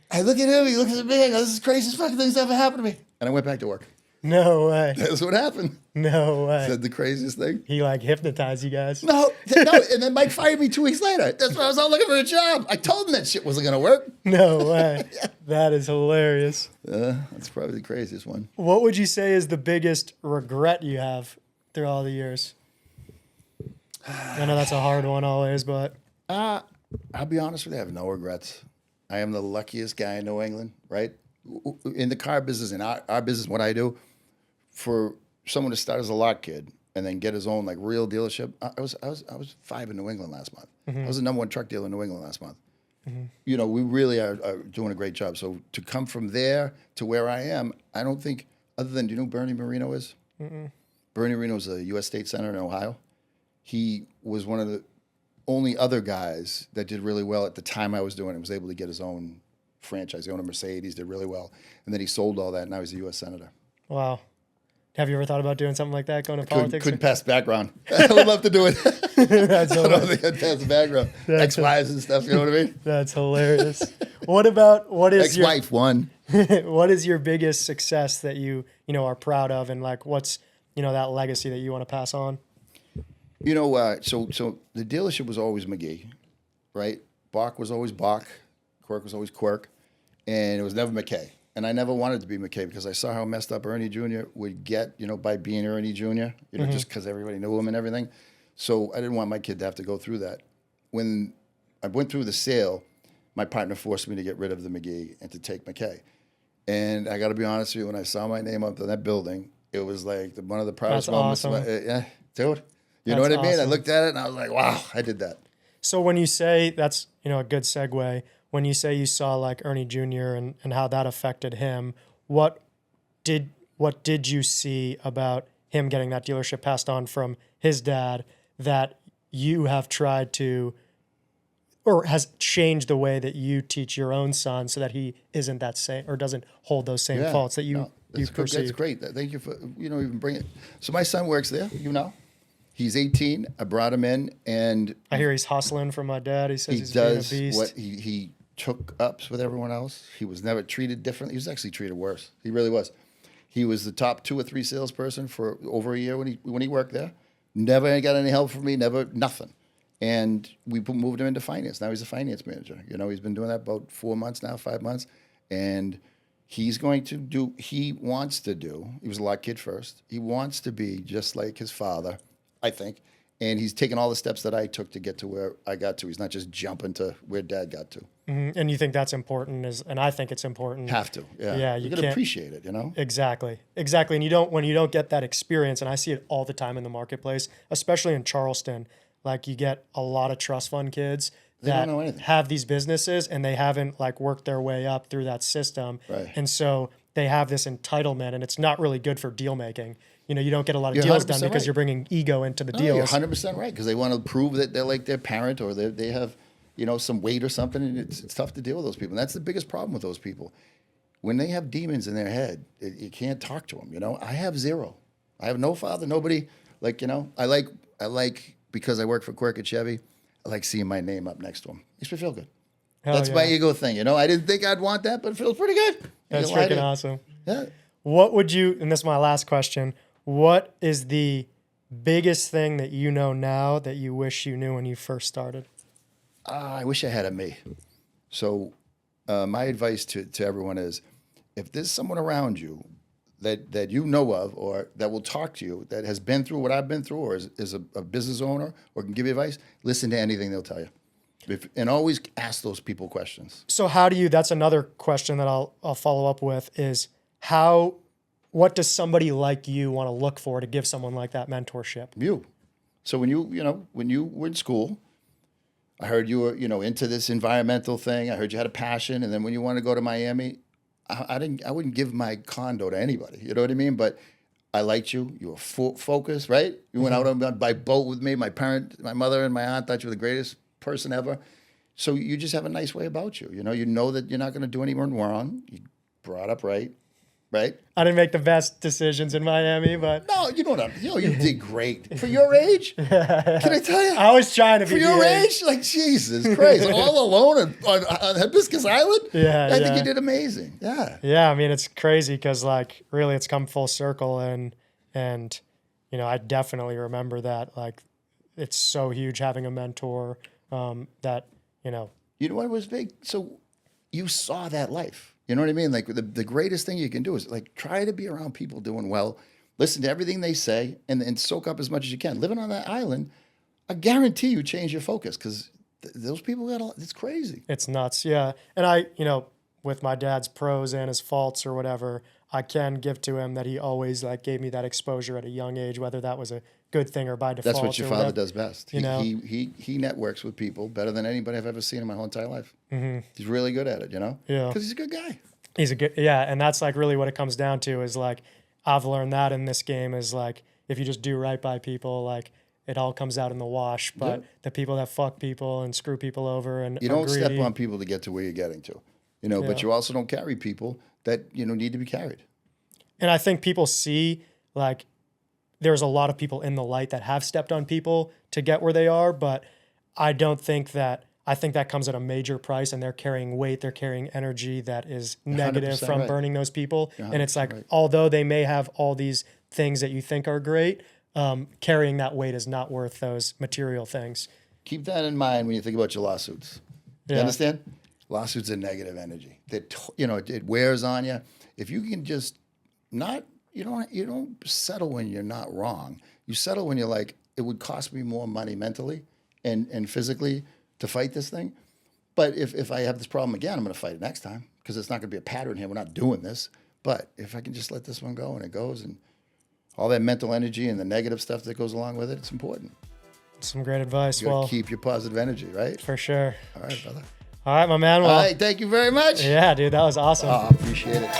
A: I look at him, he looks at me, I go, this is the craziest fucking thing that's ever happened to me. And I went back to work.
B: No way.
A: That's what happened.
B: No way.
A: Said the craziest thing.
B: He like hypnotized you guys.
A: No. And then Mike fired me 2 weeks later. That's why I was out looking for a job. I told him that shit wasn't going to work.
B: No way. Yeah. That is hilarious.
A: That's probably the craziest one.
B: What would you say is the biggest regret you have through all the years? I know that's a hard one always, but.
A: I'll be honest with you, I have no regrets. I am the luckiest guy in New England, right? In the car business, in our business, what I do, for someone to start as a lot kid and then get his own like real dealership. I was 5 in New England last month. Mm-hmm. I was the #1 truck dealer in New England last month. Mm-hmm. You know, we really are doing a great job. So to come from there to where I am, I don't think, other than, do you know who Bernie Marino is? Mm-mm. Bernie Marino is a U.S. State Senator in Ohio. He was one of the only other guys that did really well at the time I was doing it. Was able to get his own franchise. He owned a Mercedes, did really well. And then he sold all that, and now he's a U.S. Senator.
B: Wow. Have you ever thought about doing something like that, going to politics?
A: Couldn't pass the background. I would love to do it.
B: That's
A: I don't think I'd pass the background. Ex-wives and stuff, you know what I mean?
B: That's hilarious. What is
A: ex-wife one?
B: What is your biggest success that you are proud of, and like what's that legacy that you want to pass on?
A: So the dealership was always McGee, right? Bach was always Bach, Quirk was always Quirk, and it was never McKay. And I never wanted to be McKay because I saw how messed up Ernie Jr. would get, by being Ernie Jr., mm-hmm. just because everybody knew him and everything. So I didn't want my kid to have to go through that. When I went through the sale, my partner forced me to get rid of the McGee and to take McKay. And I got to be honest with you, when I saw my name up in that building, it was like one of the proudest moments.
B: Awesome.
A: Yeah, dude. You know what I mean? Awesome. I looked at it and I was like, wow, I did that.
B: So when you say, that's a good segue, when you say you saw like Ernie Jr. and how that affected him, what did you see about him getting that dealership passed on from his dad that you have tried to, or has changed the way that you teach your own son so that he isn't that same or doesn't hold those same faults that you perceive?
A: That's great. Thank you for even bringing it. So my son works there. He's 18. I brought him in, and
B: I hear he's hustling for my dad. He says he's
A: does
B: being a beast.
A: What he took ups with everyone else. He was never treated differently. He was actually treated worse. He really was. He was the top 2 or 3 salesperson for over a year when he worked there. Never got any help from me. Never nothing. And we moved him into finance. Now he's a finance manager. He's been doing that about 4 months now, 5 months, and he's going to do. He wants to do. He was a lot kid first. He wants to be just like his father, I think. And he's taken all the steps that I took to get to where I got to. He's not just jumping to where Dad got to.
B: Mm-hmm. And you think that's important, and I think it's important.
A: Have to, yeah.
B: Yeah,
A: you gotta appreciate it,
B: Exactly. And when you don't get that experience, and I see it all the time in the marketplace, especially in Charleston, like you get a lot of trust fund kids that have these businesses and they haven't like worked their way up through that system.
A: Right.
B: And so they have this entitlement, and it's not really good for deal making. You don't get a lot of deals done because you're bringing ego into the deals.
A: You're 100% right, because they want to prove that they're like their parent, or they have, some weight or something, and it's tough to deal with those people. And that's the biggest problem with those people. When they have demons in their head, you can't talk to them, I have zero. I have no father, nobody. Like, I like because I work for Quirk at Chevy, I like seeing my name up next to them. Makes me feel good. That's my ego thing, I didn't think I'd want that, but it feels pretty good.
B: That's freaking awesome.
A: Yeah.
B: What would you, and this is my last question, what is the biggest thing that you know now that you wish you knew when you first started?
A: I wish I had a me. So my advice to everyone is, if there's someone around you that you know of, or that will talk to you, that has been through what I've been through, or is a business owner, or can give you advice, listen to anything they'll tell you. And always ask those people questions. So
B: that's another question that I'll follow up with is what does somebody like you want to look for to give someone like that mentorship?
A: You. So when you were in school, I heard you were, into this environmental thing. I heard you had a passion. And then when you wanted to go to Miami, I wouldn't give my condo to anybody. You know what I mean? But I liked you. You were focused, right? You went out by boat with me. My mother and my aunt thought you were the greatest person ever. So you just have a nice way about you. You know that you're not going to do anyone wrong. brought up right, right?
B: I didn't make the best decisions in Miami, but
A: No, you know what you did great. For your age, can I tell you?
B: I was trying to be
A: For your
B: the
A: age, like, Jesus Christ, all alone on Hibiscus Island?
B: Yeah,
A: I think you did amazing. Yeah.
B: Yeah, I mean, it's crazy because, like, really it's come full circle. And you know, I definitely remember that. Like, it's so huge having a mentor that, you know.
A: You know what was big? So you saw that life. You know what I mean? Like, the greatest thing you can do is, like, try to be around people doing well, listen to everything they say, and soak up as much as you can. Living on that island, I guarantee you change your focus because those people it's crazy.
B: It's nuts, yeah. And I, you know, with my dad's pros and his faults or whatever, I can give to him that he always, like, gave me that exposure at a young age, whether that was a good thing or by default.
A: That's what your father does best.
B: You know?
A: He networks with people better than anybody I've ever seen in my whole entire life.
B: Mm-hmm.
A: He's really good at it, you know?
B: Yeah.
A: Because he's a good guy.
B: He's a good, yeah. And that's, like, really what it comes down to is, like, I've learned that in this game is, like, if you just do right by people, like, it all comes out in the wash. But the people that fuck people and screw people over and
A: you don't step
B: greedy,
A: on people to get to where you're getting to, you know, but you also don't carry people that, you know, need to be carried.
B: And I think people see, like, there's a lot of people in the light that have stepped on people to get where they are, but I think that comes at a major price, and they're carrying weight, they're carrying energy that is negative from
A: right.
B: burning those people. And it's like,
A: right.
B: although they may have all these things that you think are great, carrying that weight is not worth those material things.
A: Keep that in mind when you think about your lawsuits. You
B: Yeah.
A: understand? Lawsuits are negative energy. You know, it wears on you. If you can just not, you don't settle when you're not wrong. You settle when you're like, it would cost me more money mentally and physically to fight this thing. But if I have this problem again, I'm going to fight it next time because it's not going to be a pattern here. We're not doing this. But if I can just let this one go and it goes, and all that mental energy and the negative stuff that goes along with it, it's important.
B: Some great advice.
A: You got to keep your positive energy, right?
B: For sure.
A: All right, brother.
B: All right, my man. Well,
A: All right, thank you very much.
B: Yeah, dude, that was awesome.
A: Oh, appreciate it.